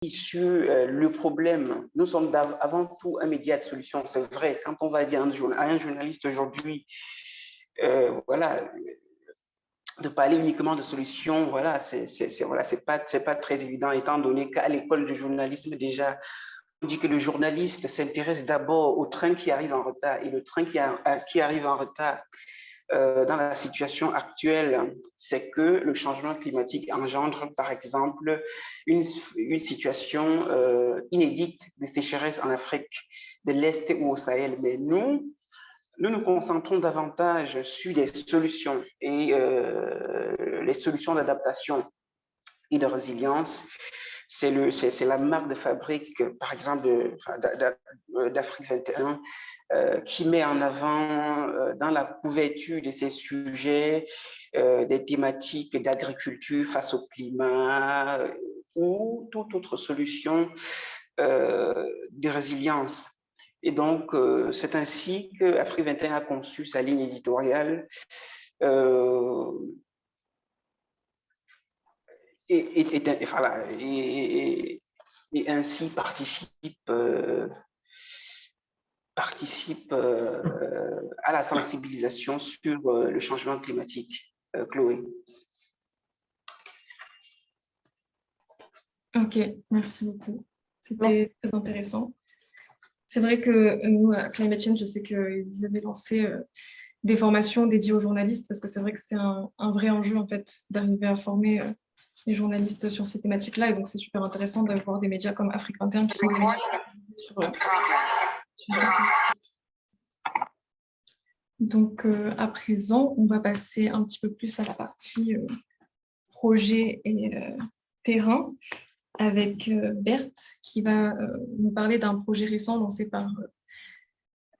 sur le problème. Nous sommes avant tout un média de solution, c'est vrai. Quand on va dire à un journaliste aujourd'hui, voilà, de parler uniquement de solutions, voilà, c'est pas très évident, étant donné qu'à l'école du journalisme, déjà, on dit que le journaliste s'intéresse d'abord au train qui arrive en retard. Et le train qui arrive en retard dans la situation actuelle, c'est que le changement climatique engendre, par exemple, une situation inédite de sécheresse en Afrique de l'Est ou au Sahel. Mais nous nous concentrons davantage sur les solutions et les solutions d'adaptation et de résilience. C'est la marque de fabrique, par exemple, d'Afrique 21, qui met en avant dans la couverture de ces sujets des thématiques d'agriculture face au climat ou toute autre solution de résilience. Et donc, c'est ainsi que Afrique 21 a conçu sa ligne éditoriale et ainsi participe à la sensibilisation sur le changement climatique. Chloé. Ok, merci beaucoup. C'était très intéressant. C'est vrai que nous, à Climate Change, je sais que vous avez lancé des formations dédiées aux journalistes, parce que c'est vrai que c'est un vrai enjeu, en fait, d'arriver à former les journalistes sur ces thématiques-là. Et donc, c'est super intéressant d'avoir des médias comme Afrique 21 qui sont des médias sur ça. Donc, à présent, on va passer un petit peu plus à la partie projet et terrain, avec Berthe, qui va nous parler d'un projet récent lancé par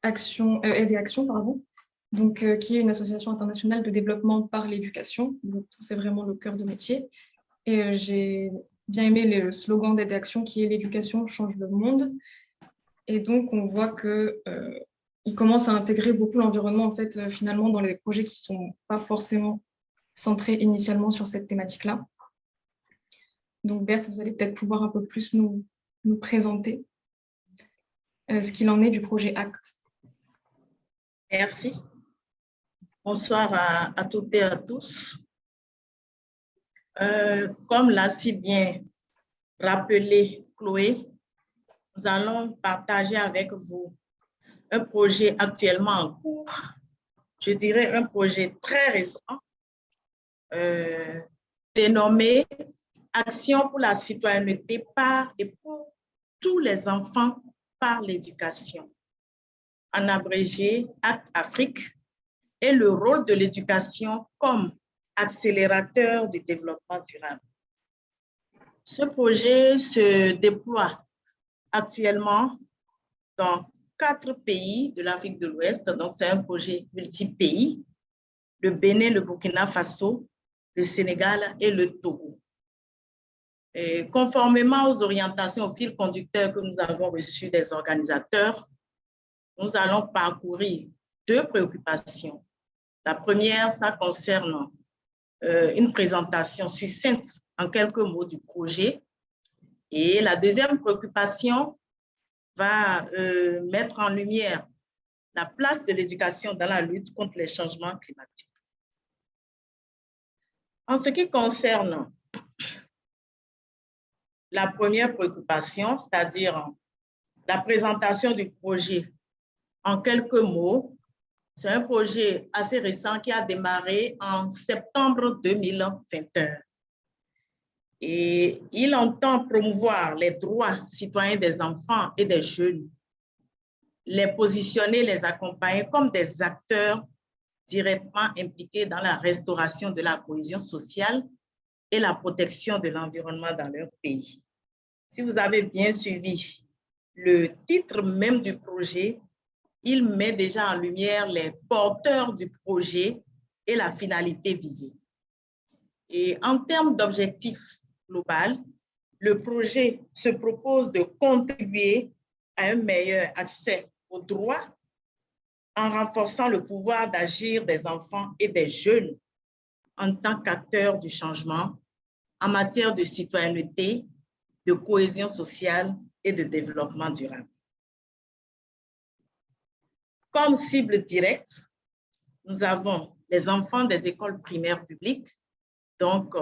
Aide et Action, pardon, donc, qui est une association internationale de développement par l'éducation. Donc, c'est vraiment le cœur de métier. Et j'ai bien aimé le slogan d'Aide et Action qui est « L'éducation change le monde ». Et donc, on voit qu'ils commencent à intégrer beaucoup l'environnement, en fait, finalement, dans les projets qui ne sont pas forcément centrés initialement sur cette thématique-là. Donc, Berthe, vous allez peut-être pouvoir un peu plus nous présenter ce qu'il en est du projet ACT. Merci. Bonsoir à toutes et à tous. Comme l'a si bien rappelé Chloé, nous allons partager avec vous un projet actuellement en cours, je dirais un projet très récent, dénommé Action pour la citoyenneté par et pour tous les enfants par l'éducation, en abrégé ACT Afrique, et le rôle de l'éducation comme accélérateur du développement durable. Ce projet se déploie actuellement dans 4 pays de l'Afrique de l'Ouest, donc c'est un projet multi-pays, le Bénin, le Burkina Faso, le Sénégal et le Togo. Et conformément aux orientations, au fil conducteur que nous avons reçus des organisateurs, nous allons parcourir 2 préoccupations. La première, ça concerne une présentation succincte en quelques mots du projet. Et la deuxième préoccupation va mettre en lumière la place de l'éducation dans la lutte contre les changements climatiques. En ce qui concerne la première préoccupation, c'est-à-dire la présentation du projet en quelques mots, c'est un projet assez récent qui a démarré en septembre 2021. Et il entend promouvoir les droits citoyens des enfants et des jeunes, les positionner, les accompagner comme des acteurs directement impliqués dans la restauration de la cohésion sociale et la protection de l'environnement dans leur pays. Si vous avez bien suivi le titre même du projet, il met déjà en lumière les porteurs du projet et la finalité visée. Et en termes d'objectifs global, le projet se propose de contribuer à un meilleur accès aux droits en renforçant le pouvoir d'agir des enfants et des jeunes en tant qu'acteurs du changement en matière de citoyenneté, de cohésion sociale et de développement durable. Comme cible directe, nous avons les enfants des écoles primaires publiques, donc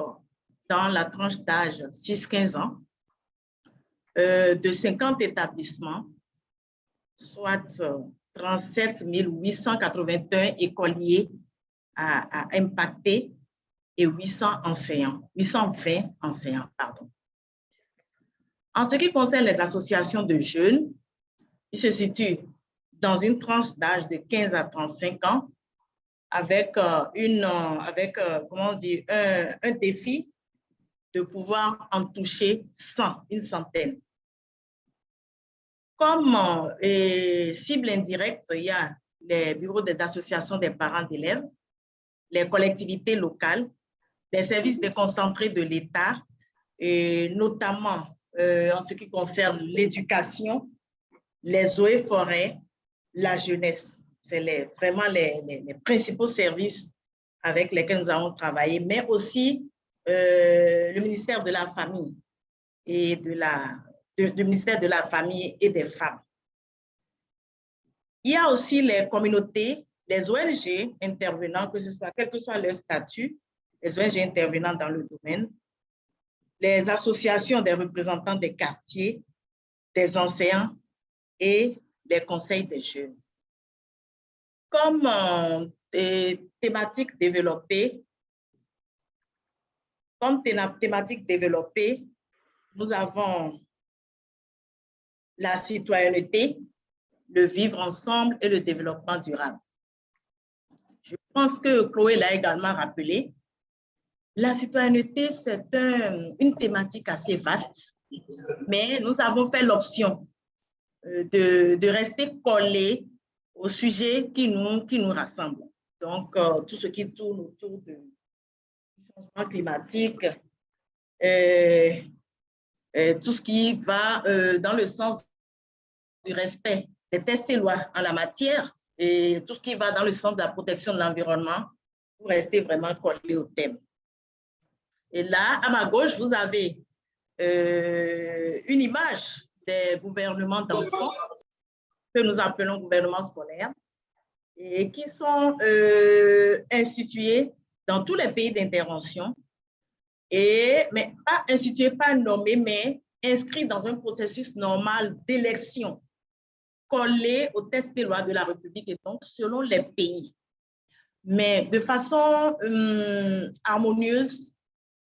dans la tranche d'âge 6-15 ans, de 50 établissements, soit 37 881 écoliers à impacter et 820 enseignants. Pardon. En ce qui concerne les associations de jeunes, ils se situent dans une tranche d'âge de 15 à 35 ans avec, comment dire, un défi de pouvoir en toucher 100, une centaine. Comme cible indirecte, il y a les bureaux des associations des parents d'élèves, les collectivités locales, les services déconcentrés de l'État, et notamment en ce qui concerne l'éducation, les eaux et forêts, la jeunesse. C'est vraiment les principaux services avec lesquels nous avons travaillé, mais aussi le ministère de la Famille et le ministère de la Famille et des Femmes. Il y a aussi les communautés, les ONG intervenant, quel que soit leur statut, les ONG intervenant dans le domaine, les associations des représentants des quartiers, des enseignants et les conseils des jeunes. Comme thématique développée, nous avons la citoyenneté, le vivre ensemble et le développement durable. Je pense que Chloé l'a également rappelé. La citoyenneté, c'est une thématique assez vaste, mais nous avons fait l'option de rester collés au sujet qui nous rassemble. Donc, tout ce qui tourne autour du changement climatique, tout ce qui va dans le sens du respect des textes et lois en la matière et tout ce qui va dans le sens de la protection de l'environnement pour rester vraiment collé au thème. Et là, à ma gauche, vous avez une image des gouvernements d'enfants que nous appelons gouvernements scolaires et qui sont institués dans tous les pays d'intervention, mais pas institués, pas nommés, mais inscrits dans un processus normal d'élection collé au texte des lois de la République et donc selon les pays, mais de façon harmonieuse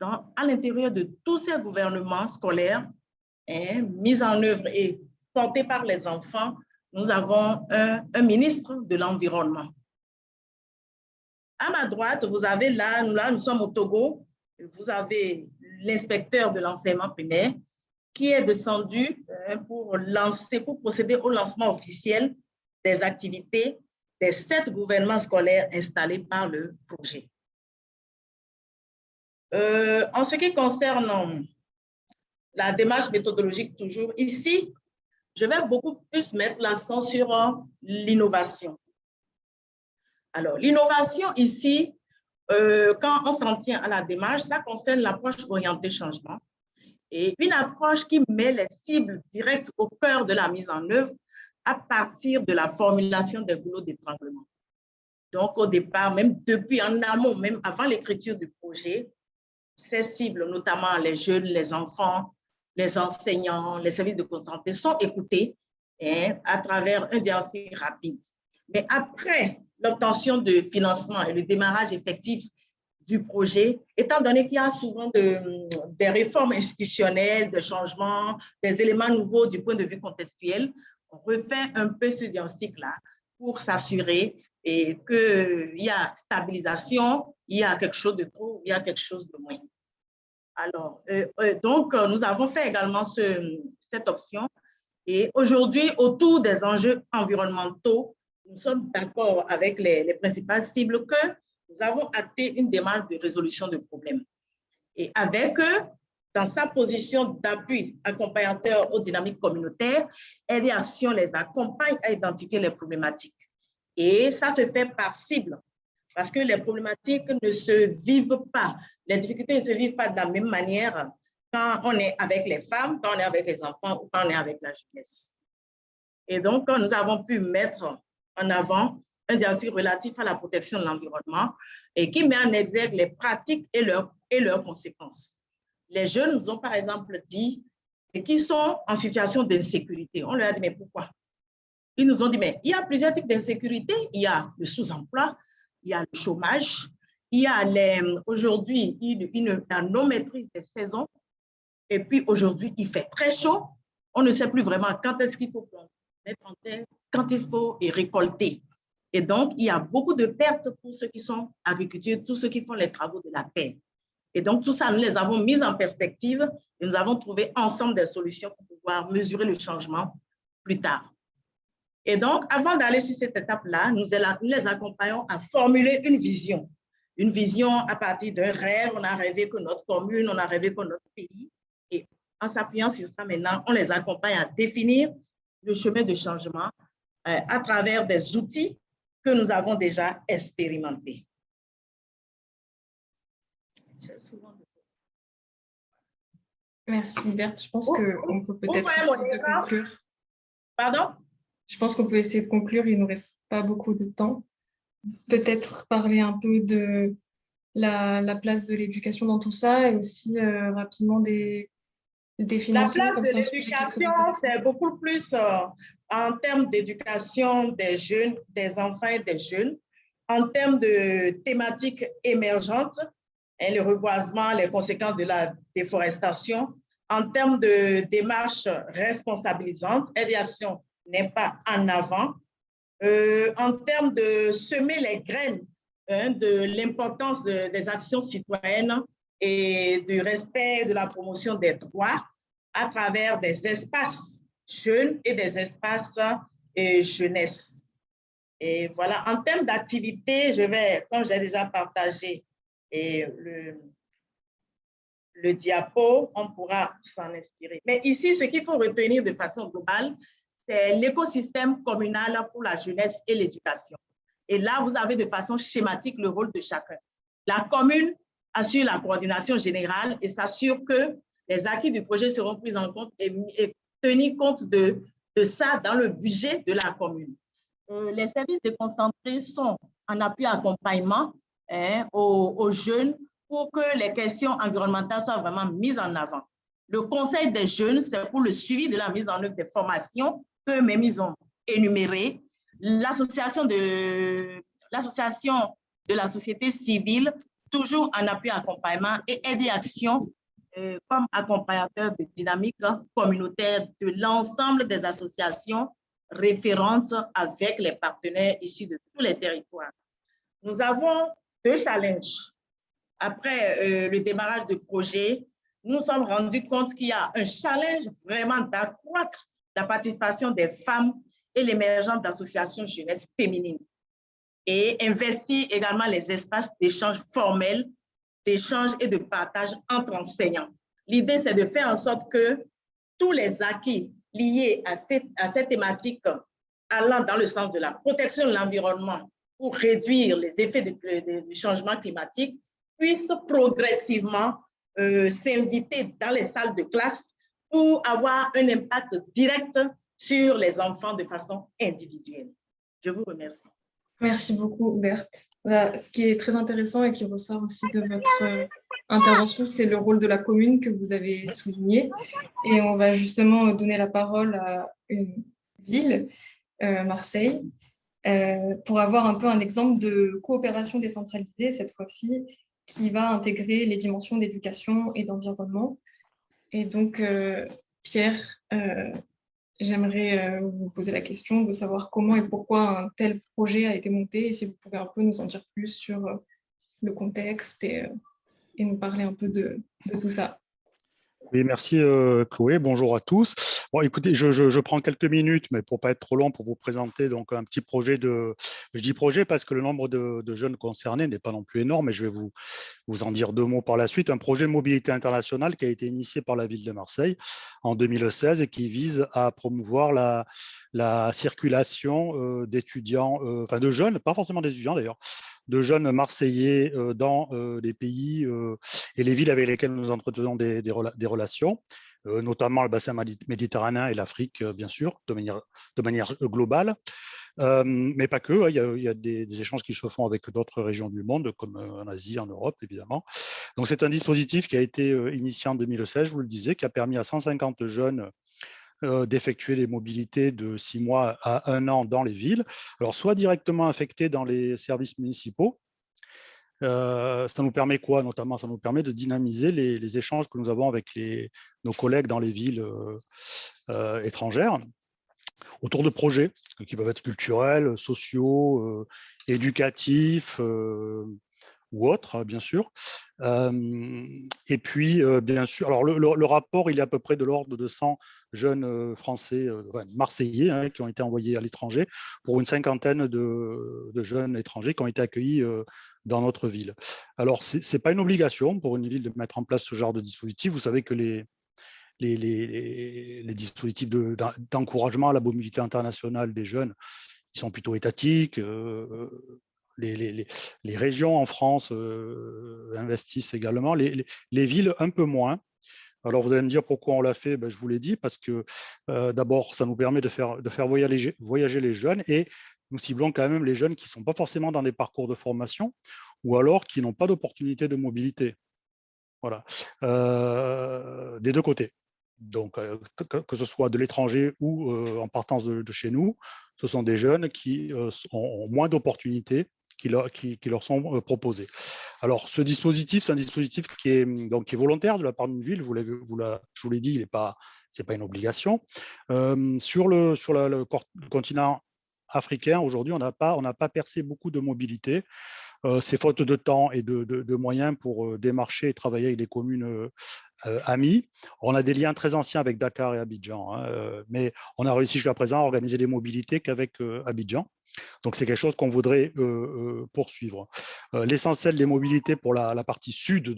à l'intérieur de tous ces gouvernements scolaires, mis en œuvre et portés par les enfants. Nous avons un ministre de l'Environnement. À ma droite, vous avez là, nous sommes au Togo, vous avez l'inspecteur de l'enseignement primaire qui est descendu pour procéder au lancement officiel des activités des 7 gouvernements scolaires installés par le projet. En ce qui concerne la démarche méthodologique, toujours ici, je vais beaucoup plus mettre l'accent sur l'innovation. Alors, l'innovation ici, quand on s'en tient à la démarche, ça concerne l'approche orientée changement et une approche qui met les cibles directes au cœur de la mise en œuvre à partir de la formulation des goulots d'étranglement. Donc, au départ, même depuis en amont, même avant l'écriture du projet, ces cibles, notamment les jeunes, les enfants, les enseignants, les services de santé, sont écoutés à travers un diagnostic rapide. Mais après l'obtention de financement et le démarrage effectif du projet, étant donné qu'il y a souvent des réformes institutionnelles, des changements, des éléments nouveaux du point de vue contextuel, on refait un peu ce diagnostic-là pour s'assurer qu'il y a stabilisation, il y a quelque chose de trop, il y a quelque chose de moins. Alors, donc, nous avons fait également cette option. Et aujourd'hui, autour des enjeux environnementaux, nous sommes d'accord avec les principales cibles que nous avons acté une démarche de résolution de problèmes. Et avec eux, dans sa position d'appui accompagnateur aux dynamiques communautaires, Aider Action les accompagne à identifier les problématiques. Et ça se fait par cible, parce que les problématiques ne se vivent pas, les difficultés ne se vivent pas de la même manière quand on est avec les femmes, quand on est avec les enfants ou quand on est avec la jeunesse. Et donc, quand nous avons pu mettre en avant un diagnostic relatif à la protection de l'environnement et qui met en exergue les pratiques et leurs conséquences. Les jeunes nous ont par exemple dit qu'ils sont en situation d'insécurité. On leur a dit, mais pourquoi? Ils nous ont dit, mais il y a plusieurs types d'insécurité. Il y a le sous-emploi, il y a le chômage, il y a aujourd'hui la non-maîtrise des saisons. Et puis aujourd'hui, il fait très chaud. On ne sait plus vraiment quand est-ce qu'il faut mettre en terre, quand il faut récolter. Et donc, il y a beaucoup de pertes pour ceux qui sont agriculteurs, tous ceux qui font les travaux de la terre. Et donc, tout ça, nous les avons mis en perspective et nous avons trouvé ensemble des solutions pour pouvoir mesurer le changement plus tard. Et donc, avant d'aller sur cette étape-là, nous les accompagnons à formuler une vision. Une vision à partir d'un rêve. On a rêvé que notre commune, on a rêvé que notre pays. Et en s'appuyant sur ça, maintenant, on les accompagne à définir le chemin de changement à travers des outils que nous avons déjà expérimentés. Merci Berthe. Je pense qu'on peut peut-être essayer de conclure. Pardon? Je pense qu'on peut essayer de conclure. Il ne nous reste pas beaucoup de temps. Peut-être parler un peu de la place de l'éducation dans tout ça et aussi rapidement des financements. La place de l'éducation, c'est beaucoup plus en termes d'éducation des jeunes, des enfants et des jeunes, en termes de thématiques émergentes, et le reboisement, les conséquences de la déforestation, en termes de démarches responsabilisantes, aide et action n'est pas en avant, en termes de semer les graines de l'importance des actions citoyennes et du respect de la promotion des droits à travers des espaces jeunes et des espaces jeunesse. Et voilà, en termes d'activité, comme j'ai déjà partagé le diapo, on pourra s'en inspirer. Mais ici, ce qu'il faut retenir de façon globale, c'est l'écosystème communal pour la jeunesse et l'éducation. Et là, vous avez de façon schématique le rôle de chacun. La commune assure la coordination générale et s'assure que les acquis du projet seront pris en compte et tenir compte de ça dans le budget de la commune. Les services déconcentrés sont en appui accompagnement aux jeunes pour que les questions environnementales soient vraiment mises en avant. Le conseil des jeunes, c'est pour le suivi de la mise en œuvre des formations que mes ont énumérées. L'association de la société civile, toujours en appui accompagnement et aide et action comme accompagnateur de dynamique communautaire de l'ensemble des associations référentes avec les partenaires issus de tous les territoires. Nous avons 2 challenges. Après le démarrage du projet, nous nous sommes rendus compte qu'il y a un challenge vraiment d'accroître la participation des femmes et l'émergence d'associations jeunesse féminines et investir également les espaces d'échange formels, d'échange et de partage entre enseignants. L'idée, c'est de faire en sorte que tous les acquis liés à cette thématique allant dans le sens de la protection de l'environnement pour réduire les effets du changement climatique puissent progressivement s'inviter dans les salles de classe pour avoir un impact direct sur les enfants de façon individuelle. Je vous remercie. Merci beaucoup, Berthe. Ce qui est très intéressant et qui ressort aussi de votre intervention, c'est le rôle de la commune que vous avez souligné. Et on va justement donner la parole à une ville, Marseille, pour avoir un peu un exemple de coopération décentralisée, cette fois-ci, qui va intégrer les dimensions d'éducation et d'environnement. Et donc, Pierre, j'aimerais vous poser la question de savoir comment et pourquoi un tel projet a été monté et si vous pouvez un peu nous en dire plus sur le contexte et nous parler un peu de tout ça. Oui, merci Chloé, bonjour à tous. Bon, écoutez, je prends quelques minutes, mais pour ne pas être trop long, pour vous présenter donc un petit projet je dis projet parce que le nombre de jeunes concernés n'est pas non plus énorme, et je vais vous en dire 2 mots par la suite. Un projet de mobilité internationale qui a été initié par la ville de Marseille en 2016 et qui vise à promouvoir la circulation d'étudiants, enfin de jeunes, pas forcément des étudiants d'ailleurs, de jeunes Marseillais dans les pays et les villes avec lesquelles nous entretenons des relations, notamment le bassin méditerranéen et l'Afrique, bien sûr, de manière globale. Mais pas que, hein, il y a des échanges qui se font avec d'autres régions du monde, comme en Asie, en Europe, évidemment. Donc, c'est un dispositif qui a été initié en 2016, je vous le disais, qui a permis à 150 jeunes d'effectuer les mobilités de 6 mois à 1 an dans les villes. Alors, soit directement affectés dans les services municipaux. Ça nous permet quoi, notamment? Ça nous permet de dynamiser les échanges que nous avons avec nos collègues dans les villes étrangères autour de projets qui peuvent être culturels, sociaux, éducatifs ou autres, bien sûr. Et puis, bien sûr, alors le rapport, il est à peu près de l'ordre de 100 jeunes Français, Marseillais, hein, qui ont été envoyés à l'étranger pour une cinquantaine de jeunes étrangers qui ont été accueillis dans notre ville. Alors, ce n'est pas une obligation pour une ville de mettre en place ce genre de dispositif. Vous savez que les dispositifs d'encouragement à la mobilité internationale des jeunes, ils sont plutôt étatiques. Les régions en France investissent également, les villes un peu moins. Alors, vous allez me dire pourquoi on l'a fait. Ben, je vous l'ai dit, parce que d'abord, ça nous permet de faire voyager les jeunes, et nous ciblons quand même les jeunes qui ne sont pas forcément dans des parcours de formation ou alors qui n'ont pas d'opportunité de mobilité. Voilà, des deux côtés. Donc, que ce soit de l'étranger ou en partance de chez nous, ce sont des jeunes qui ont moins d'opportunités qui leur sont proposées. Alors, ce dispositif, c'est un dispositif qui est volontaire de la part d'une ville. Je vous l'ai dit, ce n'est pas une obligation. Sur le continent africain, aujourd'hui, on n'a pas percé beaucoup de mobilité. C'est faute de temps et de moyens pour démarcher et travailler avec des communes amis. On a des liens très anciens avec Dakar et Abidjan, hein, mais on a réussi jusqu'à présent à organiser des mobilités qu'avec Abidjan. Donc, c'est quelque chose qu'on voudrait poursuivre. L'essentiel des mobilités pour la partie sud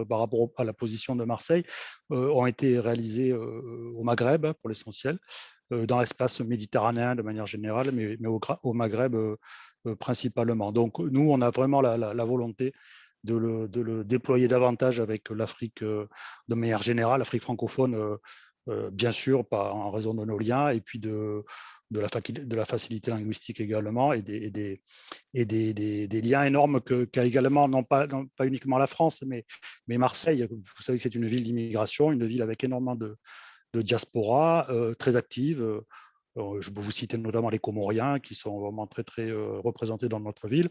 par rapport à la position de Marseille ont été réalisées au Maghreb, pour l'essentiel, dans l'espace méditerranéen de manière générale, mais au Maghreb principalement. Donc, nous, on a vraiment la volonté de le déployer davantage avec l'Afrique de manière générale, l'Afrique francophone, bien sûr, pas en raison de nos liens, et puis de la facilité linguistique également, et des liens énormes qu'a également, non pas uniquement la France, mais Marseille. Vous savez que c'est une ville d'immigration, une ville avec énormément de diaspora, très active. Je peux vous citer notamment les Comoriens, qui sont vraiment très, très représentés dans notre ville.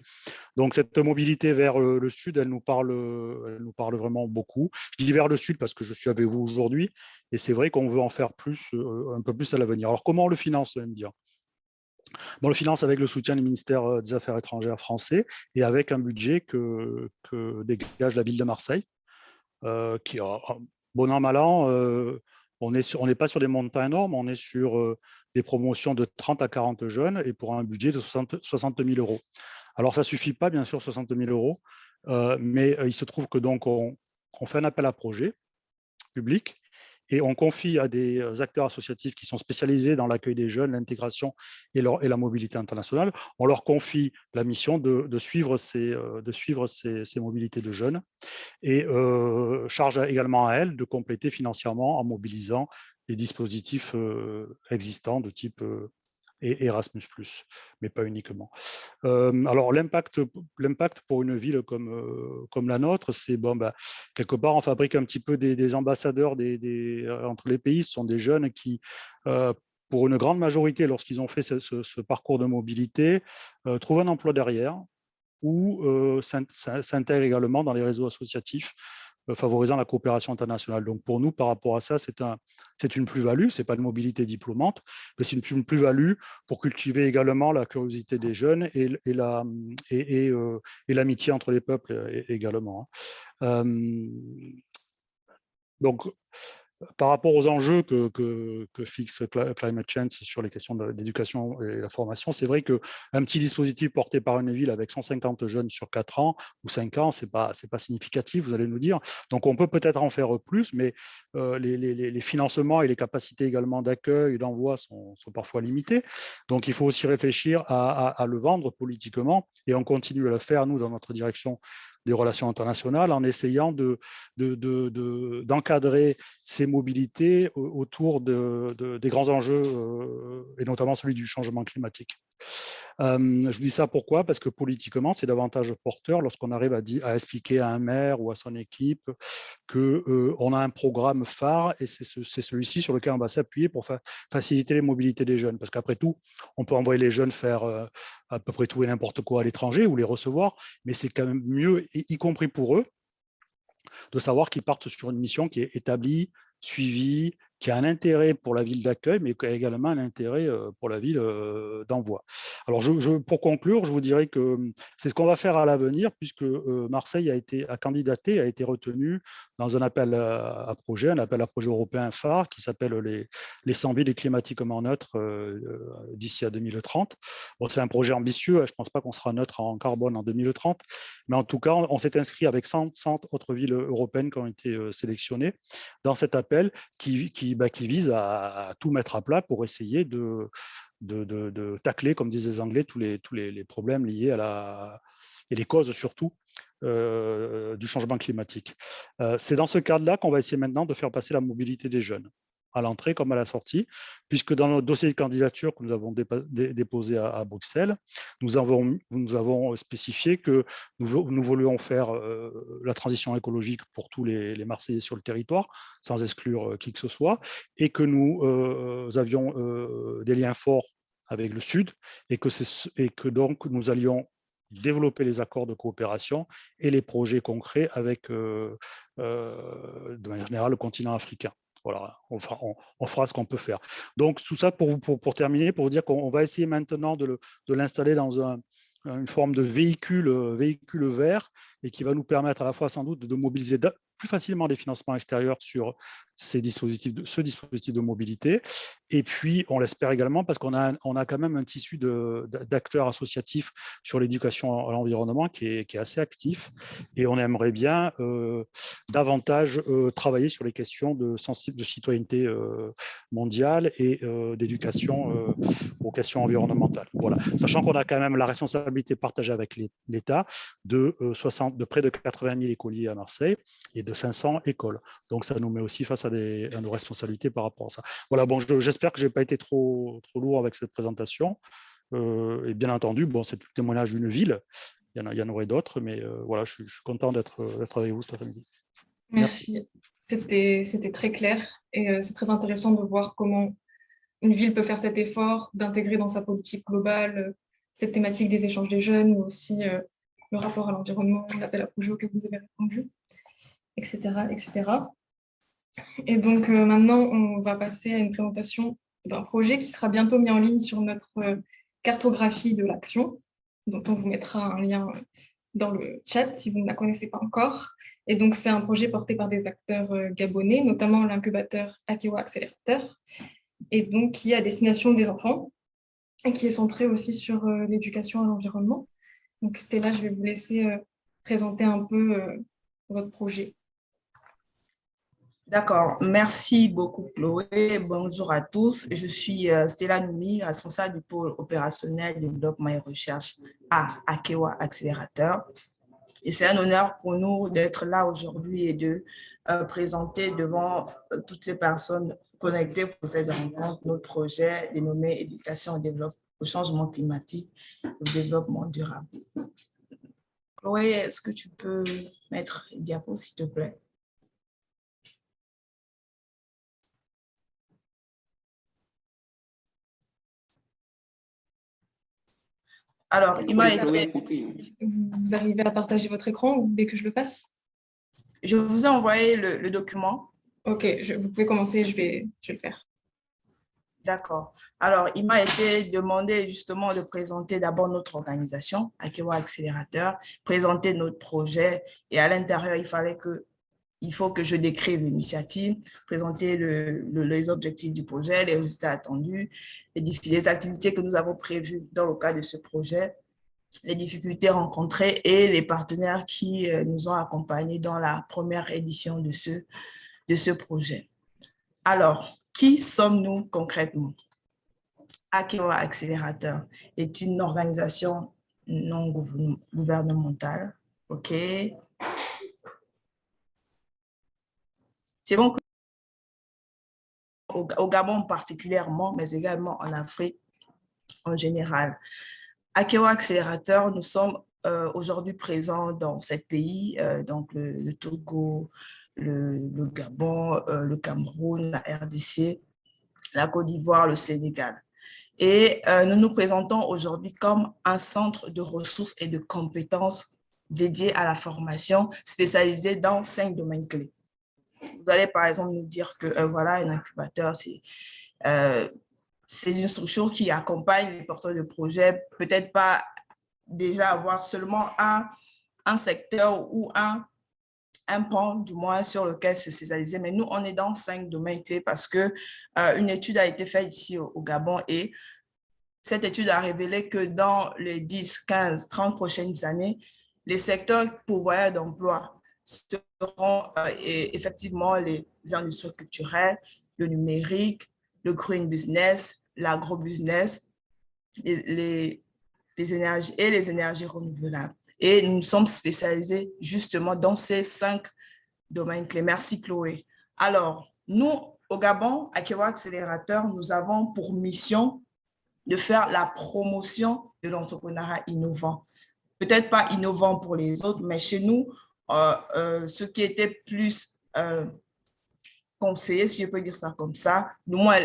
Donc, cette mobilité vers le sud, elle nous parle vraiment beaucoup. Je dis vers le sud parce que je suis avec vous aujourd'hui, et c'est vrai qu'on veut en faire un peu plus à l'avenir. Alors, comment on le finance, vous allez me dire? On le finance avec le soutien du ministère des Affaires étrangères français et avec un budget que dégage la ville de Marseille, qui a, bon an, mal an, on n'est pas sur des montants énormes, on est sur des promotions de 30 à 40 jeunes et pour un budget de 60 000 euros. Alors, ça ne suffit pas, bien sûr, 60 000 euros, mais il se trouve que donc on fait un appel à projet public et on confie à des acteurs associatifs qui sont spécialisés dans l'accueil des jeunes, l'intégration et la mobilité internationale. On leur confie la mission de suivre ces mobilités de jeunes, et charge également à elles de compléter financièrement en mobilisant les dispositifs existants de type Erasmus+, mais pas uniquement. Alors, l'impact pour une ville comme la nôtre, c'est quelque part, on fabrique un petit peu des ambassadeurs entre les pays. Ce sont des jeunes qui, pour une grande majorité, lorsqu'ils ont fait ce parcours de mobilité, trouvent un emploi derrière ou s'intègrent également dans les réseaux associatifs favorisant la coopération internationale. Donc, pour nous, par rapport à ça, c'est une plus-value. Ce n'est pas une mobilité diplômante, mais c'est une plus-value pour cultiver également la curiosité des jeunes et l'amitié entre les peuples également. Donc, par rapport aux enjeux que fixe Climate Change sur les questions d'éducation et la formation, c'est vrai qu'un petit dispositif porté par une ville avec 150 jeunes sur 4 ans ou 5 ans, c'est pas significatif, vous allez nous dire. Donc, on peut peut-être en faire plus, mais les financements et les capacités également d'accueil et d'envoi sont parfois limités. Donc, il faut aussi réfléchir à le vendre politiquement, et on continue à le faire, nous, dans notre direction des relations internationales, en essayant d'encadrer ces mobilités autour des grands enjeux, et notamment celui du changement climatique. Je vous dis ça pourquoi? Parce que politiquement, c'est davantage porteur lorsqu'on arrive à expliquer à un maire ou à son équipe qu'on a un programme phare, et c'est celui-ci sur lequel on va s'appuyer pour faciliter les mobilités des jeunes. Parce qu'après tout, on peut envoyer les jeunes faire à peu près tout et n'importe quoi à l'étranger ou les recevoir, mais c'est quand même mieux, y compris pour eux, de savoir qu'ils partent sur une mission qui est établie, suivie, qui a un intérêt pour la ville d'accueil, mais qui a également un intérêt pour la ville d'envoi. Alors, pour conclure, je vous dirais que c'est ce qu'on va faire à l'avenir, puisque Marseille a candidaté, a été retenu dans un appel à projet européen phare qui s'appelle les 100 villes climatiquement neutres d'ici à 2030. Bon, c'est un projet ambitieux, je ne pense pas qu'on sera neutre en carbone en 2030, mais en tout cas, on s'est inscrit avec 100 autres villes européennes qui ont été sélectionnées dans cet appel qui vise à tout mettre à plat pour essayer de tacler, comme disent les Anglais, tous les problèmes liés et les causes surtout du changement climatique. C'est dans ce cadre-là qu'on va essayer maintenant de faire passer la mobilité des jeunes, à l'entrée comme à la sortie, puisque dans notre dossier de candidature que nous avons déposé à Bruxelles, nous avons spécifié que nous voulions faire la transition écologique pour tous les Marseillais sur le territoire, sans exclure qui que ce soit, et que nous avions des liens forts avec le Sud, et que donc nous allions développer les accords de coopération et les projets concrets avec, de manière générale, le continent africain. Voilà, on fera ce qu'on peut faire. Donc, tout ça pour terminer, pour vous dire qu'on va essayer maintenant de l'installer dans une forme de véhicule vert, et qui va nous permettre à la fois sans doute de mobiliser plus facilement les financements extérieurs sur ce dispositif de mobilité. Et puis, on l'espère également, parce qu'on a quand même un tissu d'acteurs associatifs sur l'éducation à l'environnement qui est assez actif, et on aimerait bien davantage travailler sur les questions de citoyenneté mondiale et d'éducation aux questions environnementales. Voilà. Sachant qu'on a quand même la responsabilité partagée avec l'État de près de 80 000 écoliers à Marseille et de 500 écoles. Donc, ça nous met aussi face à nos responsabilités par rapport à ça. Voilà, bon, j'espère que je n'ai pas été trop lourd avec cette présentation. Et bien entendu, bon, c'est le témoignage d'une ville. Il y en aurait d'autres, mais voilà, je suis content d'être avec vous cet après-midi. Merci. C'était très clair, et c'est très intéressant de voir comment une ville peut faire cet effort d'intégrer dans sa politique globale cette thématique des échanges des jeunes, mais aussi le rapport à l'environnement, l'appel à projet auquel vous avez répondu, etc. etc. Et donc maintenant, on va passer à une présentation d'un projet qui sera bientôt mis en ligne sur notre cartographie de l'action, dont on vous mettra un lien dans le chat si vous ne la connaissez pas encore. Et donc, c'est un projet porté par des acteurs gabonais, notamment l'incubateur Akewa Accélérateur, et donc qui est à destination des enfants, et qui est centré aussi sur l'éducation à l'environnement. Donc, Stella, je vais vous laisser présenter un peu votre projet. D'accord, merci beaucoup Chloé. Bonjour à tous. Je suis Stella Noumi, responsable du pôle opérationnel de développement et recherche à Akewa Accélérateur. Et c'est un honneur pour nous d'être là aujourd'hui et de présenter devant toutes ces personnes connectées pour cette rencontre notre projet dénommé Éducation au changement climatique et au développement durable. Chloé, est-ce que tu peux mettre les diapos, s'il te plaît? Alors, il m'a été... Vous arrivez à partager votre écran ou vous voulez que je le fasse? Je vous ai envoyé le document. Ok, vous pouvez commencer, je vais le faire. D'accord. Alors, il m'a été demandé justement de présenter d'abord notre organisation, Akewa Accélérateur, présenter notre projet, et à l'intérieur, il fallait que il faut que je décrive l'initiative, présenter les objectifs du projet, les résultats attendus, les activités que nous avons prévues dans le cadre de ce projet, les difficultés rencontrées et les partenaires qui nous ont accompagnés dans la première édition de ce projet. Alors, qui sommes-nous concrètement? Akewa Accélérateur est une organisation non gouvernementale. OK. C'est bon au Gabon particulièrement, mais également en Afrique en général. Akewa Accélérateur, nous sommes aujourd'hui présents dans 7 pays, donc le Togo, le Gabon, le Cameroun, la RDC, la Côte d'Ivoire, le Sénégal. Et nous nous présentons aujourd'hui comme un centre de ressources et de compétences dédié à la formation spécialisée dans 5 domaines clés. Vous allez par exemple nous dire que voilà, un incubateur, c'est une structure qui accompagne les porteurs de projets, peut-être pas déjà avoir seulement un secteur ou un pan du moins sur lequel se spécialiser, mais nous, on est dans 5 domaines clés parce qu'une étude a été faite ici au Gabon et cette étude a révélé que dans les 10, 15, 30 prochaines années, les secteurs pourvoyeurs d'emploi seront effectivement les industries culturelles, le numérique, le green business, l'agro-business, les énergies et les énergies renouvelables. Et nous sommes spécialisés justement dans ces 5 domaines clés. Merci Chloé. Alors, nous, au Gabon, Akewa Accélérateur, nous avons pour mission de faire la promotion de l'entrepreneuriat innovant. Peut-être pas innovant pour les autres, mais chez nous, ce qui était plus conseillé, si je peux dire ça comme ça, du moins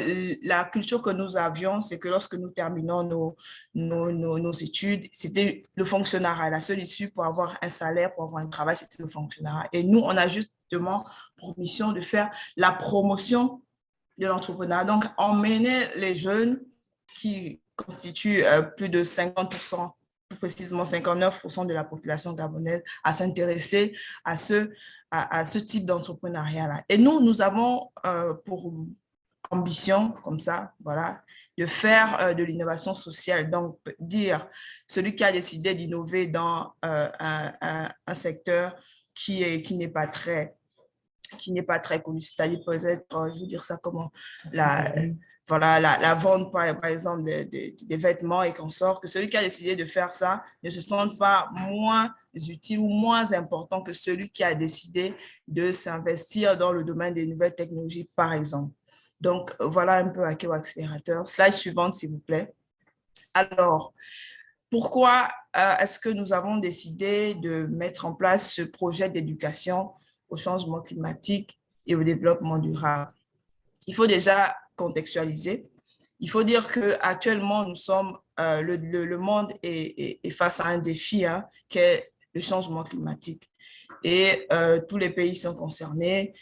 la culture que nous avions, c'est que lorsque nous terminons nos études, c'était le fonctionnariat. La seule issue pour avoir un salaire, pour avoir un travail, c'était le fonctionnariat. Et nous, on a justement pour mission de faire la promotion de l'entrepreneuriat. Donc, emmener les jeunes qui constituent plus de 50%, plus précisément 59% de la population gabonaise, à s'intéresser à ce type d'entrepreneuriat-là. Et nous avons pour ambition, comme ça, voilà, de faire de l'innovation sociale. Donc, dire, celui qui a décidé d'innover dans un secteur qui n'est pas très connu, c'est-à-dire peut-être, je vais dire ça comment, la vente, par exemple, des vêtements et consorts, que celui qui a décidé de faire ça ne se sente pas moins utile ou moins important que celui qui a décidé de s'investir dans le domaine des nouvelles technologies, par exemple. Donc, voilà un peu Akewa Accélérateur. Slide suivante, s'il vous plaît. Alors, pourquoi est-ce que nous avons décidé de mettre en place ce projet d'éducation au changement climatique et au développement durable? Il faut déjà contextualiser. Il faut dire qu'actuellement, nous sommes, le monde est face à un défi qui est le changement climatique. Et tous les pays sont concernés.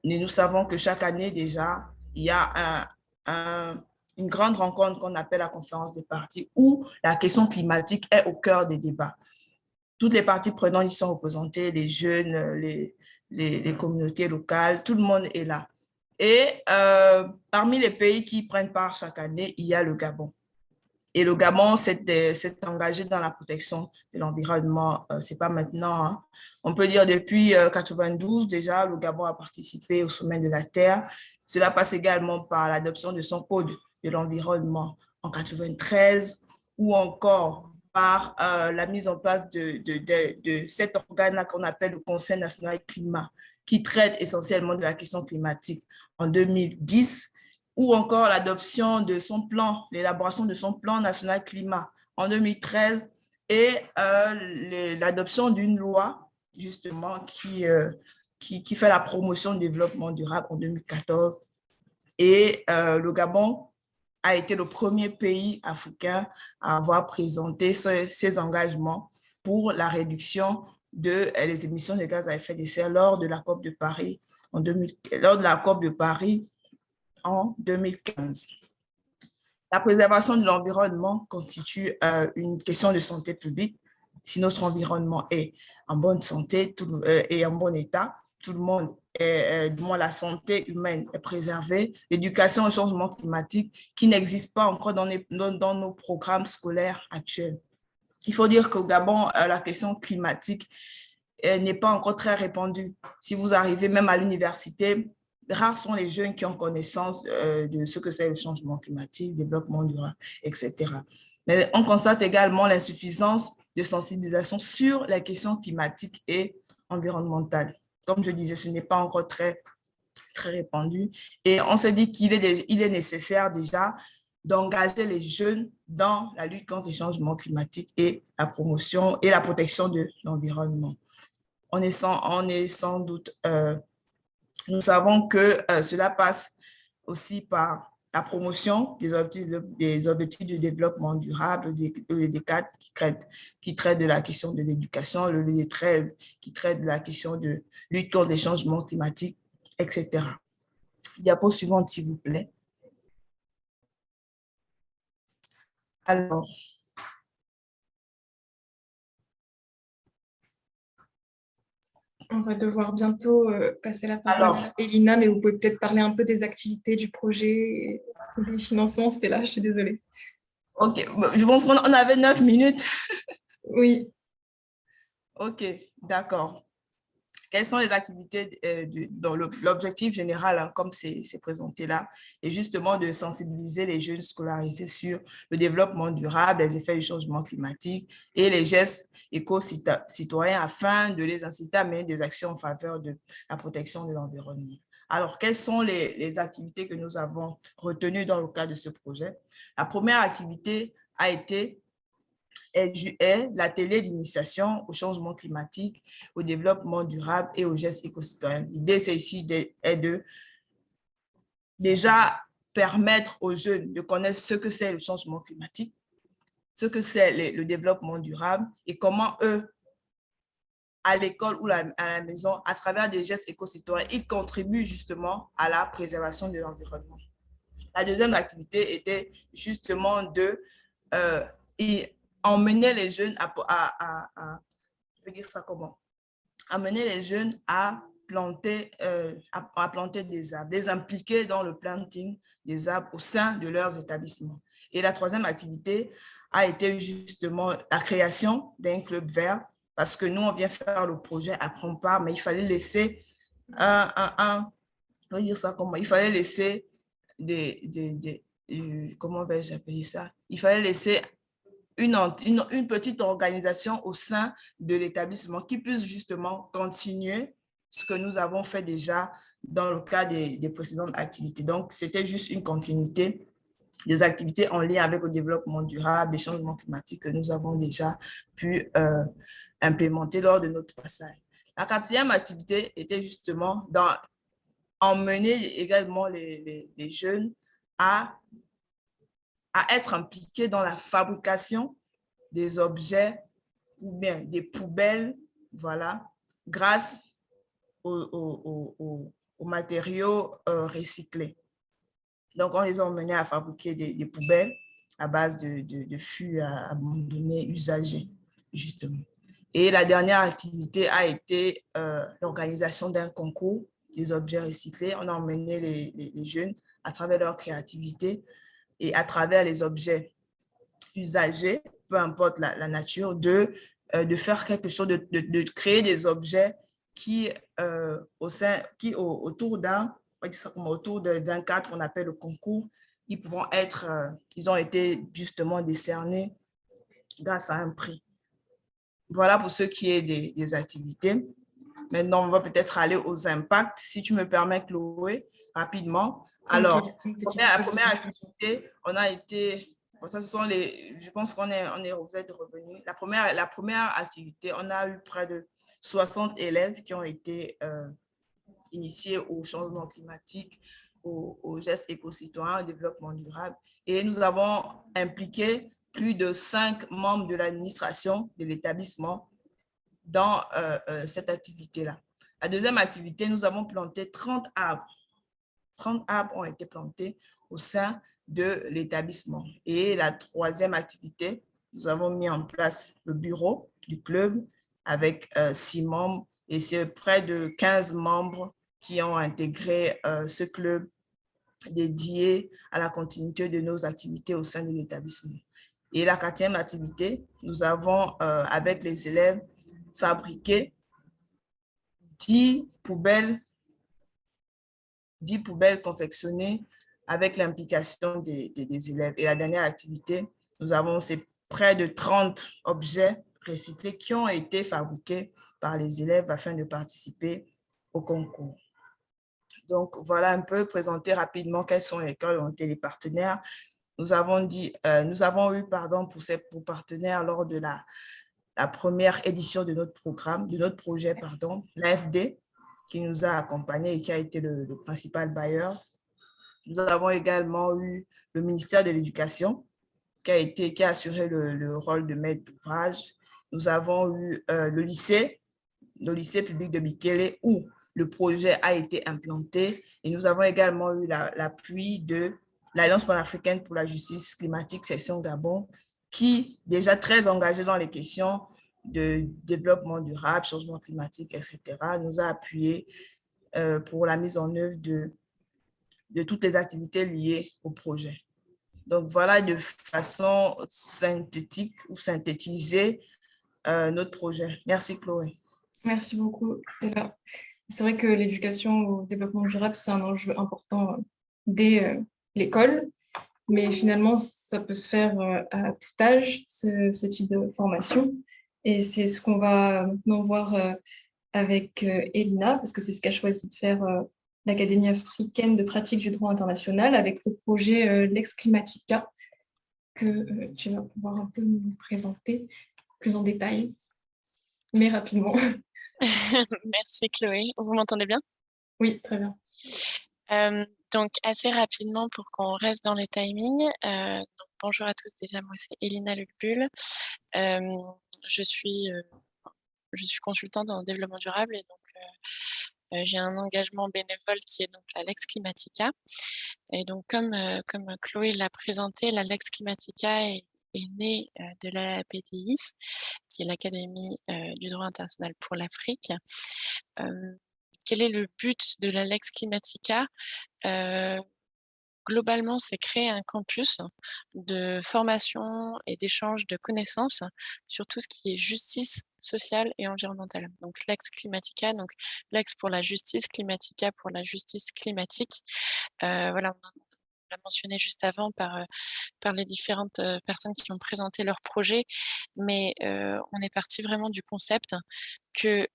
Et nous savons que chaque année déjà, il y a une grande rencontre qu'on appelle la conférence des parties où la question climatique est au cœur des débats. Toutes les parties prenantes y sont représentées, les jeunes, les communautés locales, tout le monde est là. Et parmi les pays qui prennent part chaque année, il y a le Gabon. Et le Gabon s'est engagé dans la protection de l'environnement. Ce n'est pas maintenant. On peut dire depuis 1992, déjà, le Gabon a participé au sommet de la Terre. Cela passe également par l'adoption de son code de l'environnement en 1993 ou encore par la mise en place de cet organe qu'on appelle le Conseil national climat, qui traite essentiellement de la question climatique en 2010, ou encore l'adoption de son plan, l'élaboration de son plan national climat en 2013 et l'adoption d'une loi justement qui fait la promotion du développement durable en 2014. Et le Gabon a été le premier pays africain à avoir présenté ses engagements pour la réduction des émissions de gaz à effet de serre lors de la COP de Paris en 2015. La préservation de l'environnement constitue une question de santé publique. Si notre environnement est en bonne santé et en bon état, tout le monde, du moins la santé humaine est préservée, l'éducation au changement climatique qui n'existe pas encore dans nos programmes scolaires actuels. Il faut dire qu'au Gabon, la question climatique n'est pas encore très répandue. Si vous arrivez même à l'université, rares sont les jeunes qui ont connaissance de ce que c'est le changement climatique, le développement durable, etc. Mais on constate également l'insuffisance de sensibilisation sur les questions climatiques et environnementales. Comme je disais, ce n'est pas encore très répandu. Et on s'est dit qu'il est nécessaire déjà d'engager les jeunes dans la lutte contre les changements climatiques et la promotion et la protection de l'environnement. On est sans doute, nous savons que cela passe aussi par la promotion des objectifs de développement durable, des cadres qui traitent de la question de l'éducation, le LD13 qui traite de la question de lutte contre les changements climatiques, etc. Diapo suivante, s'il vous plaît. Alors, on va devoir bientôt passer la parole à Elina, mais vous pouvez peut-être parler un peu des activités du projet et des financements. C'était là, je suis désolée. Ok, je pense qu'on avait 9 minutes. Oui. Ok, d'accord. Quelles sont les activités dans l'objectif général, hein, comme c'est présenté là, et justement de sensibiliser les jeunes scolarisés sur le développement durable, les effets du changement climatique et les gestes éco-citoyens afin de les inciter à mener des actions en faveur de la protection de l'environnement. Alors, quelles sont les activités que nous avons retenues dans le cadre de ce projet? La première activité a été l'atelier d'initiation au changement climatique, au développement durable et aux gestes éco-citoyens. L'idée, c'est ici de déjà permettre aux jeunes de connaître ce que c'est le changement climatique, ce que c'est le développement durable et comment eux, à l'école ou à la maison, à travers des gestes éco-citoyens, ils contribuent justement à la préservation de l'environnement. La deuxième activité était justement de emmener les jeunes je vais dire ça comment? Amener les jeunes à planter des arbres, les impliquer dans le planting des arbres au sein de leurs établissements. Et la troisième activité a été justement la création d'un club vert, parce que nous, on vient faire le projet à prendre part, mais il fallait laisser je vais dire ça comment? Il fallait laisser comment vais-je appeler ça? Il fallait laisser une petite organisation au sein de l'établissement qui puisse justement continuer ce que nous avons fait déjà dans le cas des précédentes activités. Donc, c'était juste une continuité des activités en lien avec le développement durable, les changements climatiques que nous avons déjà pu implémenter lors de notre passage. La quatrième activité était justement d'emmener également les jeunes à être impliqués dans la fabrication des objets ou bien des poubelles, voilà, grâce aux matériaux recyclés. Donc, on les a emmenés à fabriquer des poubelles à base de fûts abandonnés, usagés, justement. Et la dernière activité a été l'organisation d'un concours des objets recyclés. On a emmené les jeunes à travers leur créativité et à travers les objets usagés, peu importe la nature, de faire quelque chose, de créer des objets qui, autour d'un cadre qu'on appelle le concours, ils ont été justement décernés grâce à un prix. Voilà pour ce qui est des activités. Maintenant, on va peut-être aller aux impacts. Si tu me permets, Chloé, rapidement. Alors, la première activité, on a été, ça, ce sont je pense qu'on vous êtes revenus. La première activité, on a eu près de 60 élèves qui ont été initiés au changement climatique, aux gestes éco-citoyens, au développement durable. Et nous avons impliqué plus de 5 membres de l'administration de l'établissement dans cette activité-là. La deuxième activité, nous avons planté 30 arbres. 30 arbres ont été plantés au sein de l'établissement. Et la troisième activité, nous avons mis en place le bureau du club avec 6 membres Et c'est près de 15 membres qui ont intégré ce club dédié à la continuité de nos activités au sein de l'établissement. Et la 4e activité, nous avons, avec les élèves, fabriqué 10 poubelles confectionnées avec l'implication des élèves. Et la dernière activité, nous avons près de 30 objets recyclés qui ont été fabriqués par les élèves afin de participer au concours. Donc, voilà un peu présenter rapidement quelles sont les écoles ont été les partenaires. Nous avons eu pour partenaires lors de la première édition de notre programme, de notre projet, l'AFD, qui nous a accompagnés et qui a été le principal bailleur. Nous avons également eu le ministère de l'Éducation, qui a assuré le rôle de maître d'ouvrage. Nous avons eu le lycée public de Bikele, où le projet a été implanté. Et nous avons également eu l'appui de l'Alliance panafricaine pour la justice climatique, section Gabon, qui, déjà très engagée dans les questions de développement durable, changement climatique, etc., nous a appuyés pour la mise en œuvre de toutes les activités liées au projet. Donc, voilà de façon synthétique ou synthétisée notre projet. Merci, Chloé. Merci beaucoup, Stella. C'est vrai que l'éducation au développement durable, c'est un enjeu important dès l'école, mais finalement, ça peut se faire à tout âge, ce type de formation. Et c'est ce qu'on va maintenant voir avec Elina, parce que c'est ce qu'a choisi de faire l'Académie africaine de pratique du droit international avec le projet Lex Climatica, que tu vas pouvoir un peu nous présenter plus en détail, mais rapidement. Merci Chloé. Vous m'entendez bien? Oui, très bien. Donc, assez rapidement pour qu'on reste dans les timings. Donc, bonjour à tous. Déjà, moi, c'est Elina Lulbul. Je suis consultante en développement durable et donc j'ai un engagement bénévole qui est donc la Lex Climatica. Et donc, comme Chloé l'a présenté, la Lex Climatica est née de l'APDI, qui est l'Académie du droit international pour l'Afrique. Quel est le but de la Lex Climatica? Globalement, c'est créer un campus de formation et d'échange de connaissances sur tout ce qui est justice sociale et environnementale. Donc, Lex Climatica, donc Lex pour la justice, Climatica pour la justice climatique. Voilà, on l'a mentionné juste avant par les différentes personnes qui ont présenté leur projet, mais on est parti vraiment du concept que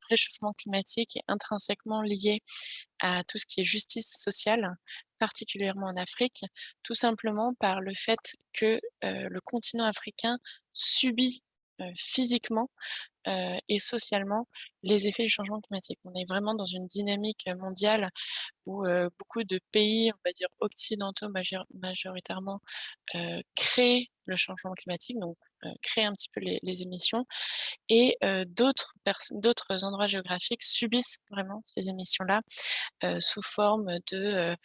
réchauffement climatique est intrinsèquement lié à tout ce qui est justice sociale, particulièrement en Afrique, tout simplement par le fait que le continent africain subit physiquement et socialement les effets du changement climatique. On est vraiment dans une dynamique mondiale où beaucoup de pays, on va dire occidentaux majoritairement, créent le changement climatique, donc créent un petit peu les émissions, et d'autres endroits géographiques subissent vraiment ces émissions-là sous forme de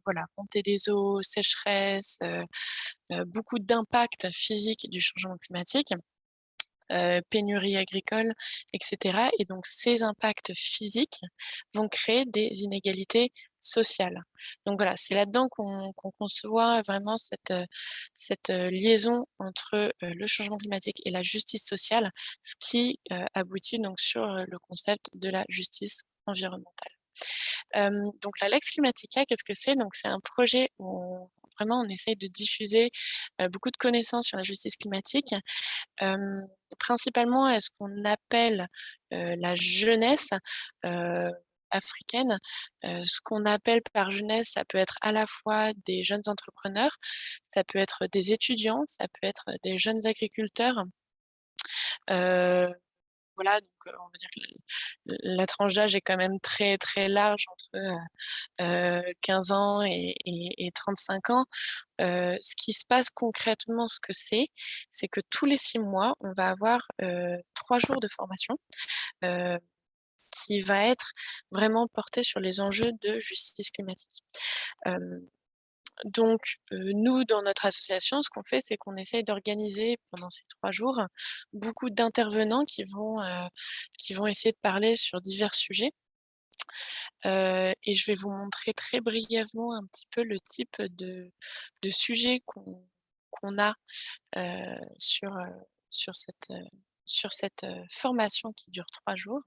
voilà, montée des eaux, sécheresse, beaucoup d'impacts physiques du changement climatique. Pénurie agricole, etc. Et donc ces impacts physiques vont créer des inégalités sociales. Donc voilà, c'est là-dedans qu'on conçoit vraiment cette liaison entre le changement climatique et la justice sociale, ce qui aboutit donc sur le concept de la justice environnementale. Donc la Lex Climatica, qu'est-ce que c'est? Donc c'est un projet où on essaye de diffuser beaucoup de connaissances sur la justice climatique, principalement à ce qu'on appelle la jeunesse africaine. Ce qu'on appelle par jeunesse, ça peut être à la fois des jeunes entrepreneurs, ça peut être des étudiants, ça peut être des jeunes agriculteurs. Voilà, donc on va dire que la tranche d'âge est quand même très, très large entre 15 ans et 35 ans. Ce qui se passe concrètement, ce que c'est que tous les 6 mois, on va avoir 3 jours de formation qui va être vraiment porté sur les enjeux de justice climatique. Donc, nous, dans notre association, ce qu'on fait, c'est qu'on essaye d'organiser pendant ces 3 jours beaucoup d'intervenants qui vont essayer de parler sur divers sujets. Et je vais vous montrer très brièvement un petit peu le type de sujet qu'on a sur, sur cette formation qui dure 3 jours.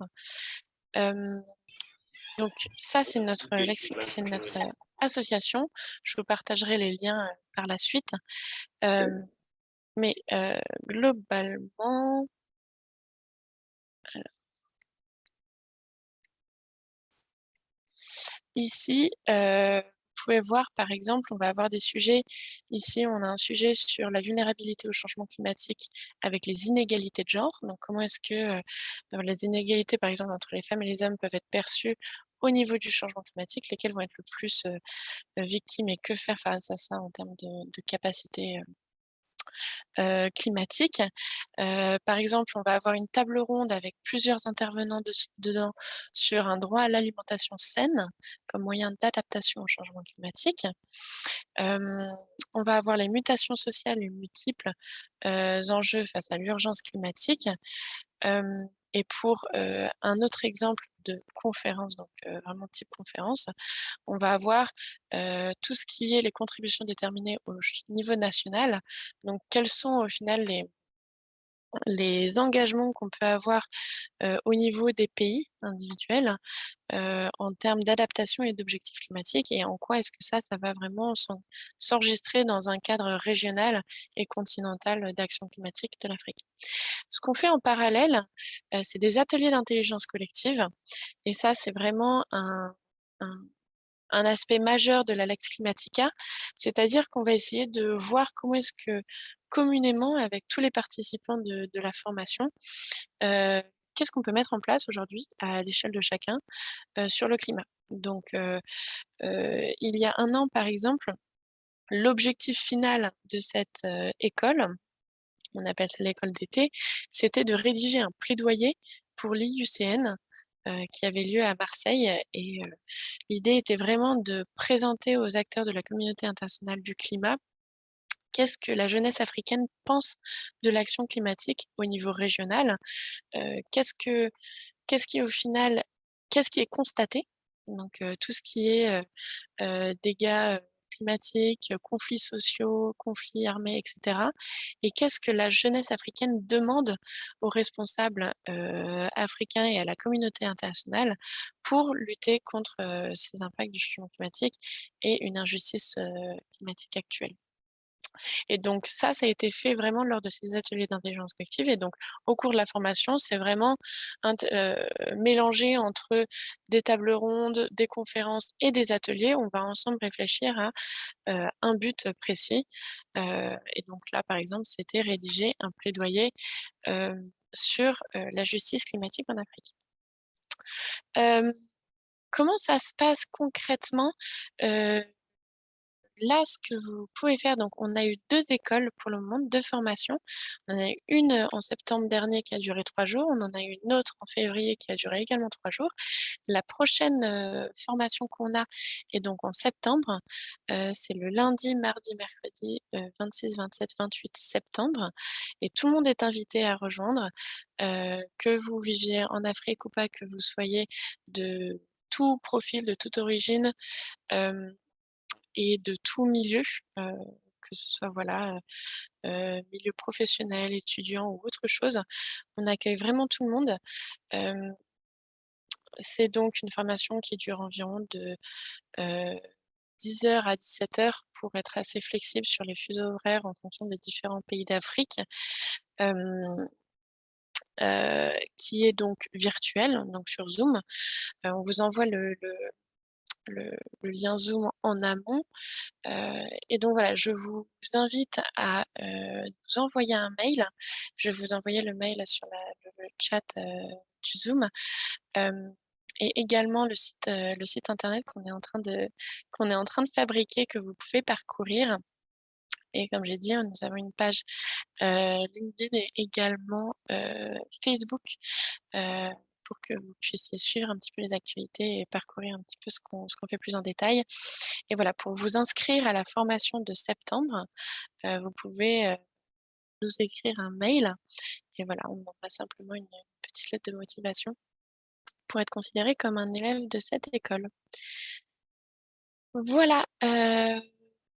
Donc ça, c'est notre association. Je vous partagerai les liens par la suite. Mais globalement, ici, vous pouvez voir, par exemple, on va avoir des sujets. Ici, on a un sujet sur la vulnérabilité au changement climatique avec les inégalités de genre. Donc, comment est-ce que les inégalités, par exemple, entre les femmes et les hommes peuvent être perçues au niveau du changement climatique, lesquelles vont être le plus victimes et que faire face à ça en termes de capacité climatique. Par exemple, on va avoir une table ronde avec plusieurs intervenants dedans sur un droit à l'alimentation saine comme moyen d'adaptation au changement climatique. On va avoir les mutations sociales et multiples enjeux face à l'urgence climatique. Et pour un autre exemple de conférence, donc vraiment type conférence, on va avoir tout ce qui est les contributions déterminées au niveau national. Donc, quels sont au final les engagements qu'on peut avoir au niveau des pays individuels en termes d'adaptation et d'objectifs climatiques et en quoi est-ce que ça va vraiment s'enregistrer dans un cadre régional et continental d'action climatique de l'Afrique. Ce qu'on fait en parallèle, c'est des ateliers d'intelligence collective et ça, c'est vraiment un aspect majeur de la Lex Climatica, c'est-à-dire qu'on va essayer de voir comment est-ce que communément, avec tous les participants de la formation, qu'est-ce qu'on peut mettre en place aujourd'hui à l'échelle de chacun sur le climat. Donc, il y a 1 an, par exemple, l'objectif final de cette école, on appelle ça l'école d'été, c'était de rédiger un plaidoyer pour l'IUCN qui avait lieu à Marseille et l'idée était vraiment de présenter aux acteurs de la communauté internationale du climat qu'est-ce que la jeunesse africaine pense de l'action climatique au niveau régional, qu'est-ce qui au final qu'est-ce qui est constaté, donc tout ce qui est dégâts climatiques, conflits sociaux, conflits armés, etc. Et qu'est-ce que la jeunesse africaine demande aux responsables africains et à la communauté internationale pour lutter contre ces impacts du changement climatique et une injustice climatique actuelle. Et donc ça a été fait vraiment lors de ces ateliers d'intelligence collective. Et donc, au cours de la formation, c'est vraiment mélangé entre des tables rondes, des conférences et des ateliers. On va ensemble réfléchir à un but précis. Et donc là, par exemple, c'était rédiger un plaidoyer sur la justice climatique en Afrique. Comment ça se passe concrètement Là, ce que vous pouvez faire, donc on a eu 2 écoles pour le moment, 2 formations. On en a eu une en septembre dernier qui a duré 3 jours. On en a eu une autre en février qui a duré également 3 jours. La prochaine formation qu'on a est donc en septembre. C'est le lundi, mardi, mercredi 26, 27, 28 septembre. Et tout le monde est invité à rejoindre, que vous viviez en Afrique ou pas, que vous soyez de tout profil, de toute origine. Et de tout milieu, que ce soit voilà, milieu professionnel, étudiant ou autre chose. On accueille vraiment tout le monde. C'est donc une formation qui dure environ de 10h à 17h pour être assez flexible sur les fuseaux horaires en fonction des différents pays d'Afrique. Qui est donc virtuelle, donc sur Zoom. On vous envoie le lien Zoom en amont. Et donc voilà, je vous invite à nous envoyer un mail. Je vais vous envoyer le mail sur le chat du Zoom. Et également le site internet qu'on est en train de fabriquer, que vous pouvez parcourir. Et comme j'ai dit, nous avons une page LinkedIn et également Facebook pour que vous puissiez suivre un petit peu les actualités et parcourir un petit peu ce qu'on fait plus en détail. Et voilà, pour vous inscrire à la formation de septembre, vous pouvez nous écrire un mail et voilà, on envoie simplement une petite lettre de motivation pour être considéré comme un élève de cette école. Voilà,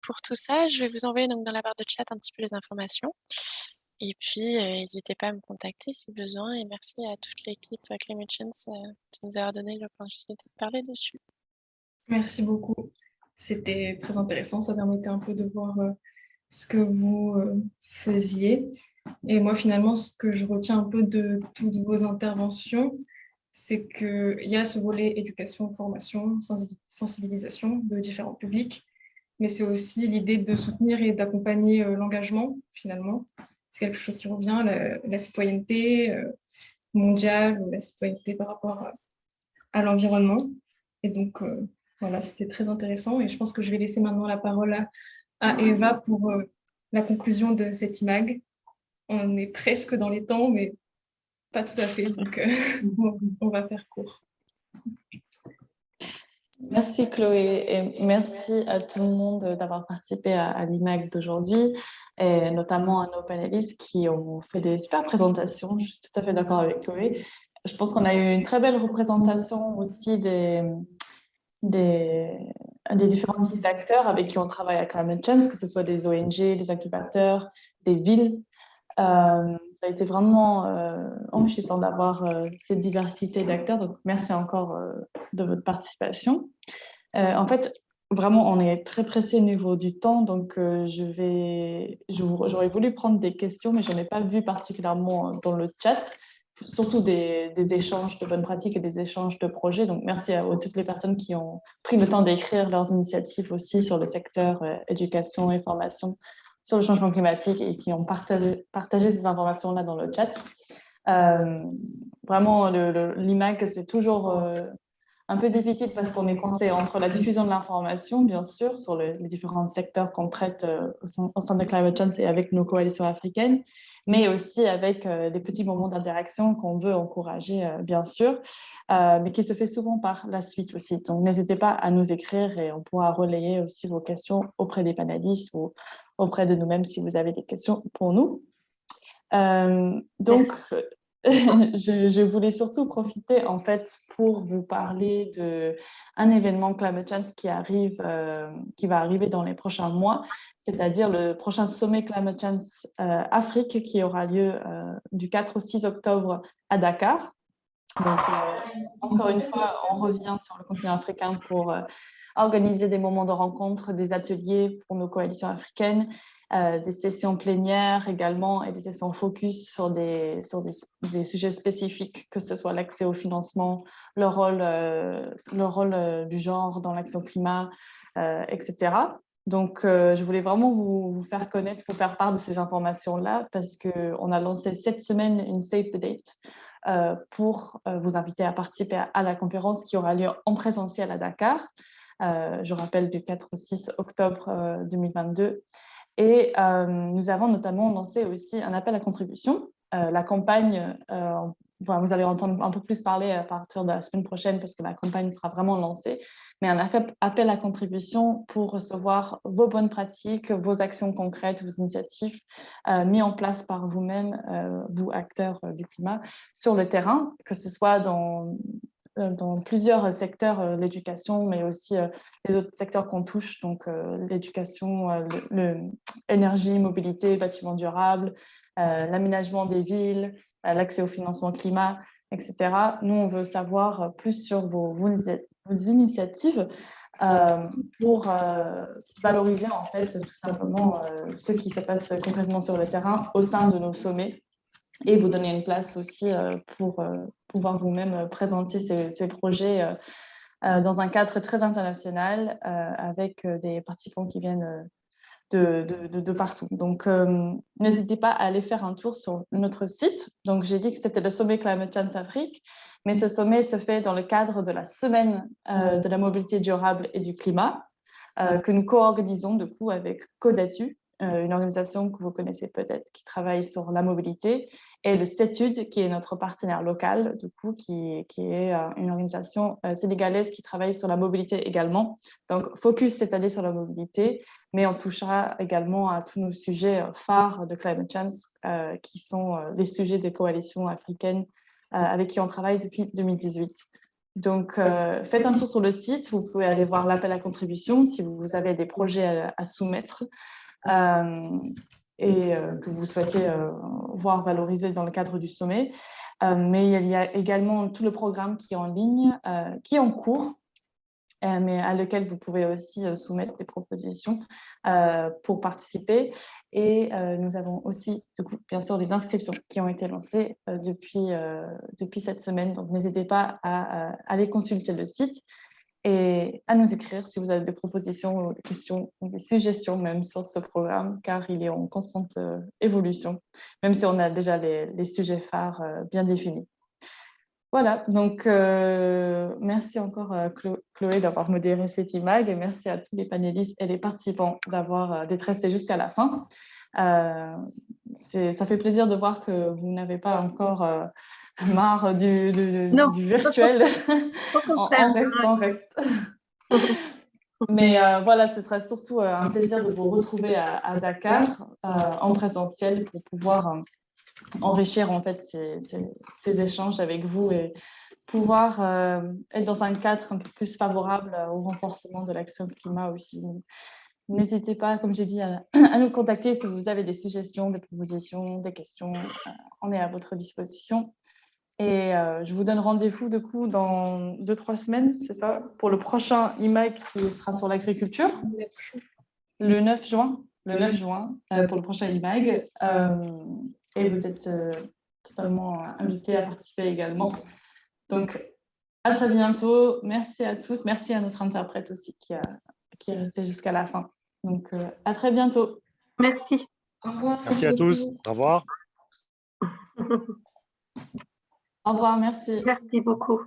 pour tout ça, je vais vous envoyer donc dans la barre de chat un petit peu les informations. Et puis, n'hésitez pas à me contacter si besoin. Et merci à toute l'équipe Climate Chance de nous avoir donné l'opportunité de parler dessus. Merci beaucoup. C'était très intéressant. Ça permettait un peu de voir ce que vous faisiez. Et moi, finalement, ce que je retiens un peu de toutes vos interventions, c'est qu'il y a ce volet éducation, formation, sensibilisation de différents publics, mais c'est aussi l'idée de soutenir et d'accompagner l'engagement, finalement. C'est quelque chose qui revient, la citoyenneté mondiale, la citoyenneté par rapport à l'environnement. Et donc, voilà, c'était très intéressant. Et je pense que je vais laisser maintenant la parole à Eva pour la conclusion de cette IMAG. On est presque dans les temps, mais pas tout à fait. Donc, on va faire court. Merci Chloé et merci à tout le monde d'avoir participé à l'IMAG d'aujourd'hui et notamment à nos panélistes qui ont fait des super présentations. Je suis tout à fait d'accord avec Chloé. Je pense qu'on a eu une très belle représentation aussi des différents types d'acteurs avec qui on travaille à Climate Change, que ce soit des ONG, des incubateurs, des villes. Ça a été vraiment enrichissant d'avoir cette diversité d'acteurs. Donc, merci encore de votre participation. En fait, vraiment, on est très pressé au niveau du temps. Donc, j'aurais voulu prendre des questions, mais je n'en ai pas vu particulièrement dans le chat, surtout des échanges de bonnes pratiques et des échanges de projets. Donc, merci à toutes les personnes qui ont pris le temps d'écrire leurs initiatives aussi sur le secteur éducation et formation sur le changement climatique et qui ont partagé ces informations-là dans le chat. Vraiment, l'IMAG, c'est toujours un peu difficile parce qu'on est coincé entre la diffusion de l'information, bien sûr, sur les différents secteurs qu'on traite au sein de Climate Change et avec nos coalitions africaines, mais aussi avec les petits moments d'interaction qu'on veut encourager, bien sûr, mais qui se fait souvent par la suite aussi. Donc, n'hésitez pas à nous écrire et on pourra relayer aussi vos questions auprès des panélistes ou auprès de nous-mêmes si vous avez des questions pour nous. Donc, je voulais surtout profiter en fait pour vous parler d'un événement Climate Change qui va arriver dans les prochains mois, c'est-à-dire le prochain sommet Climate Change Afrique qui aura lieu du 4 au 6 octobre à Dakar. Donc, encore une fois, on revient sur le continent africain pour organiser des moments de rencontre, des ateliers pour nos coalitions africaines, des sessions plénières également et des sessions focus sur des sujets spécifiques, que ce soit l'accès au financement, le rôle du genre dans l'action climat, etc. Donc, je voulais vraiment vous faire connaître, vous faire part de ces informations-là parce qu'on a lancé cette semaine une Save the Date pour vous inviter à participer à la conférence qui aura lieu en présentiel à Dakar. Je rappelle, du 4 au 6 octobre 2022. Et nous avons notamment lancé aussi un appel à contribution. La campagne, vous allez entendre un peu plus parler à partir de la semaine prochaine parce que la campagne sera vraiment lancée, mais un appel à contribution pour recevoir vos bonnes pratiques, vos actions concrètes, vos initiatives mises en place par vous-même, vous acteurs du climat, sur le terrain, que ce soit dans plusieurs secteurs, l'éducation, mais aussi les autres secteurs qu'on touche, donc l'éducation, l'énergie, mobilité, bâtiments durables, l'aménagement des villes, l'accès au financement climat, etc. Nous, on veut savoir plus sur vos initiatives pour valoriser en fait tout simplement ce qui se passe concrètement sur le terrain au sein de nos sommets et vous donner une place aussi pour pouvoir vous-même présenter ces projets dans un cadre très international avec des participants qui viennent de partout. Donc, n'hésitez pas à aller faire un tour sur notre site. Donc, j'ai dit que c'était le sommet Climate Change Afrique, mais ce sommet se fait dans le cadre de la semaine de la mobilité durable et du climat que nous co-organisons du coup avec Codatu, une organisation que vous connaissez peut-être qui travaille sur la mobilité, et le CETUD, qui est notre partenaire local, du coup, qui est une organisation sénégalaise qui travaille sur la mobilité également. Donc, focus cette année sur la mobilité, mais on touchera également à tous nos sujets phares de Climate Change, qui sont les sujets des coalitions africaines avec qui on travaille depuis 2018. Donc, faites un tour sur le site, vous pouvez aller voir l'appel à contribution si vous avez des projets à soumettre et que vous souhaitez voir valorisés dans le cadre du sommet. Mais il y a également tout le programme qui est en ligne, qui est en cours, mais à lequel vous pouvez aussi soumettre des propositions pour participer. Et nous avons aussi, du coup, bien sûr, des inscriptions qui ont été lancées depuis cette semaine. Donc, n'hésitez pas à aller consulter le site et à nous écrire si vous avez des propositions, des questions, ou des suggestions même sur ce programme, car il est en constante évolution, même si on a déjà les sujets phares bien définis. Voilà, donc merci encore Chloé d'avoir modéré cette IMAG et merci à tous les panélistes et les participants d'être restés jusqu'à la fin. Ça fait plaisir de voir que vous n'avez pas encore marre du virtuel. On reste. Mais voilà, ce sera surtout un plaisir de vous retrouver à Dakar en présentiel pour pouvoir enrichir en fait ces échanges avec vous et pouvoir être dans un cadre un peu plus favorable au renforcement de l'action climat aussi. N'hésitez pas, comme j'ai dit, à nous contacter si vous avez des suggestions, des propositions, des questions. On est à votre disposition. Et je vous donne rendez-vous du coup dans 2-3 semaines, c'est ça, pour le prochain IMAG qui sera sur l'agriculture. Le 9 juin. Le 9 juin pour le prochain IMAG. Et vous êtes totalement invités à participer également. Donc, à très bientôt. Merci à tous. Merci à notre interprète aussi qui est resté jusqu'à la fin. Donc, à très bientôt. Merci. Au revoir. Merci à tous. Au revoir. Au revoir, merci. Merci beaucoup.